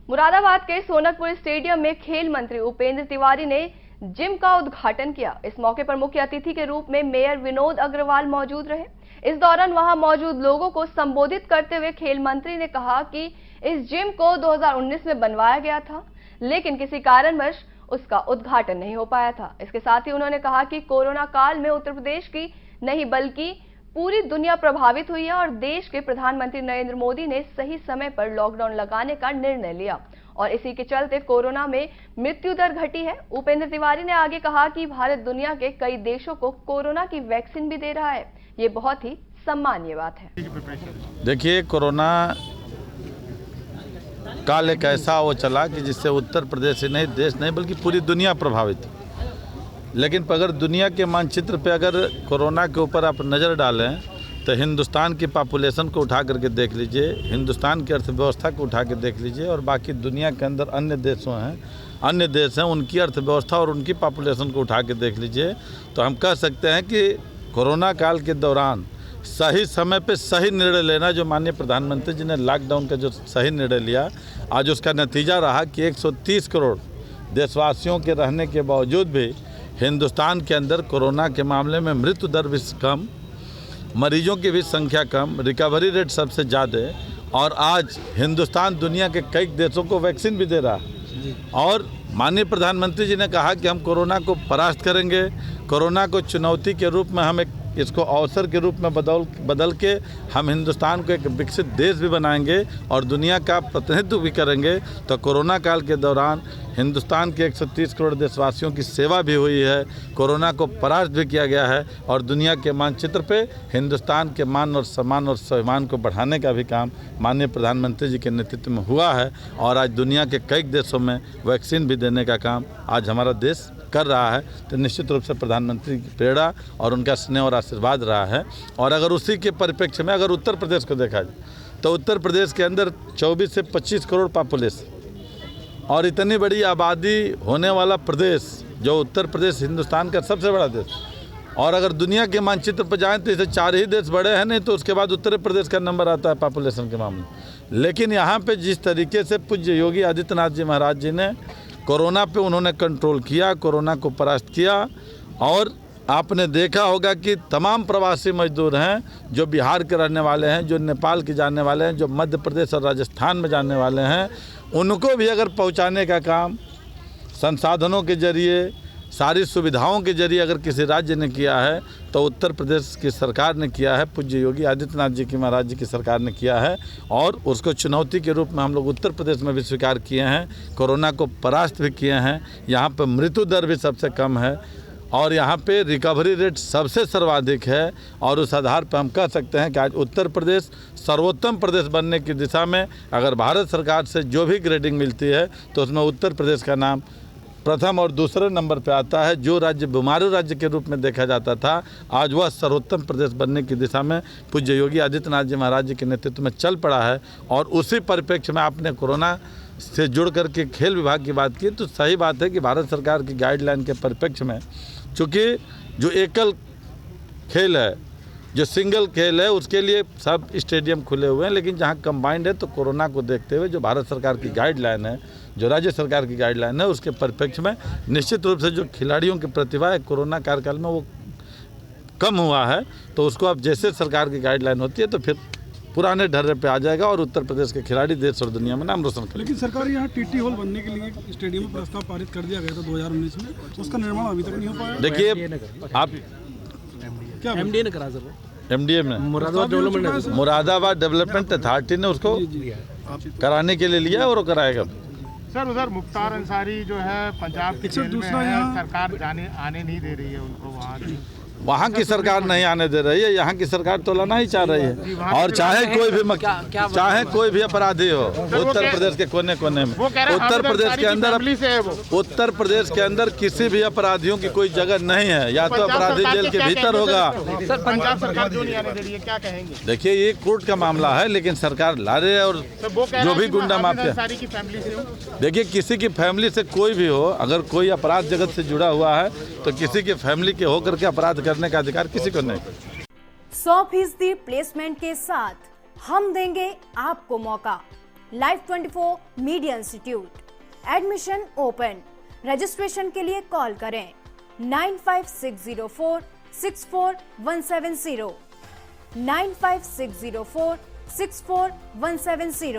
मुरादाबाद के सोनकपुर स्टेडियम में खेल मंत्री उपेंद्र तिवारी ने जिम का उद्घाटन किया। इस मौके पर मुख्य अतिथि के रूप में मेयर विनोद अग्रवाल मौजूद रहे। इस दौरान वहां मौजूद लोगों को संबोधित करते हुए खेल मंत्री ने कहा कि इस जिम को 2019 में बनवाया गया था, लेकिन किसी कारणवश उसका उद्घाटन नहीं हो पाया था। इसके साथ ही उन्होंने कहा कि कोरोना काल में उत्तर प्रदेश की नहीं बल्कि पूरी दुनिया प्रभावित हुई है और देश के प्रधानमंत्री नरेंद्र मोदी ने सही समय पर लॉकडाउन लगाने का निर्णय लिया और इसी के चलते कोरोना में मृत्यु दर घटी है। उपेंद्र तिवारी ने आगे कहा कि भारत दुनिया के कई देशों को कोरोना की वैक्सीन भी दे रहा है। ये बहुत ही सम्मानीय बात है। देखिए, कोरोना काल एक ऐसा वो चला कि जिससे उत्तर प्रदेश ही नहीं, देश नहीं बल्कि पूरी दुनिया प्रभावित। लेकिन अगर दुनिया के मानचित्र पे अगर कोरोना के ऊपर आप नज़र डालें तो हिंदुस्तान की पॉपुलेशन को उठा करके देख लीजिए, हिंदुस्तान की अर्थव्यवस्था को उठा के देख लीजिए और बाकी दुनिया के अंदर अन्य देश हैं उनकी अर्थव्यवस्था और उनकी पॉपुलेशन को उठा के देख लीजिए, तो हम कह सकते हैं कि कोरोना काल के दौरान सही समय पे सही निर्णय लेना, जो माननीय प्रधानमंत्री जी ने लॉकडाउन का जो सही निर्णय लिया, आज उसका नतीजा रहा कि 130 करोड़ देशवासियों के रहने के बावजूद भी हिंदुस्तान के अंदर कोरोना के मामले में मृत्यु दर भी कम, मरीजों की भी संख्या कम, रिकवरी रेट सबसे ज़्यादा, और आज हिंदुस्तान दुनिया के कई देशों को वैक्सीन भी दे रहा है। और माननीय प्रधानमंत्री जी ने कहा कि हम कोरोना को परास्त करेंगे, कोरोना को चुनौती के रूप में हम इसको अवसर के रूप में बदल के हम हिंदुस्तान को एक विकसित देश भी बनाएंगे और दुनिया का प्रतिनिधित्व भी करेंगे। तो कोरोना काल के दौरान हिंदुस्तान के 130 करोड़ देशवासियों की सेवा भी हुई है, कोरोना को परास्त भी किया गया है और दुनिया के मानचित्र पे हिंदुस्तान के मान और सम्मान और स्वाभिमान को बढ़ाने का भी काम माननीय प्रधानमंत्री जी के नेतृत्व में हुआ है। और आज दुनिया के कई देशों में वैक्सीन भी देने का काम आज हमारा देश कर रहा है। तो निश्चित रूप से प्रधानमंत्री की प्रेरणा और उनका स्नेह और आशीर्वाद रहा है। और अगर उसी के परिप्रेक्ष्य में अगर उत्तर प्रदेश को देखा जाए तो उत्तर प्रदेश के अंदर 24 से 25 करोड़ पॉपुलेशन और इतनी बड़ी आबादी होने वाला प्रदेश, जो उत्तर प्रदेश हिंदुस्तान का सबसे बड़ा देश, और अगर दुनिया के मानचित्र पर जाएँ तो इसे 4 ही देश बड़े हैं, नहीं तो उसके बाद उत्तर प्रदेश का नंबर आता है पॉपुलेशन के मामले। लेकिन यहाँ पे जिस तरीके से पूज्य योगी आदित्यनाथ जी महाराज जी ने कोरोना पे उन्होंने कंट्रोल किया, कोरोना को परास्त किया, और आपने देखा होगा कि तमाम प्रवासी मजदूर हैं जो बिहार के रहने वाले हैं, जो नेपाल के जाने वाले हैं, जो मध्य प्रदेश और राजस्थान में जाने वाले हैं, उनको भी अगर पहुंचाने का काम संसाधनों के जरिए, सारी सुविधाओं के जरिए अगर किसी राज्य ने किया है तो उत्तर प्रदेश की सरकार ने किया है, पूज्य योगी आदित्यनाथ जी की महाराज जी की सरकार ने किया है। और उसको चुनौती के रूप में हम लोग उत्तर प्रदेश में भी स्वीकार किए हैं, कोरोना को परास्त भी किए हैं। यहाँ पर मृत्यु दर भी सबसे कम है और यहाँ पे रिकवरी रेट सबसे सर्वाधिक है। और उस आधार पर हम कह सकते हैं कि आज उत्तर प्रदेश सर्वोत्तम प्रदेश बनने की दिशा में अगर भारत सरकार से जो भी ग्रेडिंग मिलती है तो उसमें उत्तर प्रदेश का नाम प्रथम और दूसरे नंबर पे आता है। जो राज्य बीमारू राज्य के रूप में देखा जाता था, आज वह सर्वोत्तम प्रदेश बनने की दिशा में पूज्य योगी आदित्यनाथ जी महाराज जी के नेतृत्व में चल पड़ा है। और उसी परिप्रेक्ष्य में आपने कोरोना से जुड़ करके खेल विभाग की बात की, तो सही बात है कि भारत सरकार की गाइडलाइन के परिप्रेक्ष्य में, चूँकि जो एकल खेल है, जो सिंगल खेल है, उसके लिए सब स्टेडियम खुले हुए हैं, लेकिन जहाँ कंबाइंड है तो कोरोना को देखते हुए जो भारत सरकार की गाइडलाइन है, जो राज्य सरकार की गाइडलाइन है, उसके परिप्रेक्ष्य में निश्चित रूप से जो खिलाड़ियों की प्रतिभा है कोरोना कार्यकाल में वो कम हुआ है, तो उसको अब जैसे सरकार की गाइडलाइन होती है तो फिर पुराने ढर्रे पे आ जाएगा और उत्तर प्रदेश के खिलाड़ी देश और दुनिया में नाम रोशन करेंगे। लेकिन सरकार यहाँ टीटी हॉल बनने के लिए स्टेडियम में प्रस्ताव पारित कर दिया गया था 2019 में, उसका निर्माण अभी तक नहीं हो पाया। देखिए, आप क्या एमडीए ने करा सर, एमडीए में मुरादाबाद डेवलपमेंट अथॉरिटी ने उसको कराने के लिए लिया और वो कराएगा। सर, उधर मुख्तार अंसारी जो है पंजाब की जेल में है, सरकार आने नहीं दे रही है उनको। वहाँ की सरकार नहीं आने दे रही है, यहाँ की सरकार तो लाना ही चाह रही है। और चाहे कोई भी अपराधी हो उत्तर प्रदेश के कोने कोने में, उत्तर प्रदेश के अंदर किसी भी अपराधियों की कोई जगह नहीं है। या तो अपराधी जेल के भीतर होगा। सर, पंजाब सरकार क्यों नहीं आने दे रही है, क्या कहेंगे? देखिए, ये कोर्ट का मामला है, लेकिन सरकार ला रही है। और जो भी गुंडा माफिया, देखिए, किसी की फैमिली से कोई भी हो, अगर कोई अपराध जगत से जुड़ा हुआ है तो किसी की फैमिली के होकर के अपराध करने का अधिकार किसी को नहीं। 100% प्लेसमेंट के साथ हम देंगे आपको मौका। Live 24 media institute. Admission open. Registration के लिए कॉल करें 9560464170 9560464170।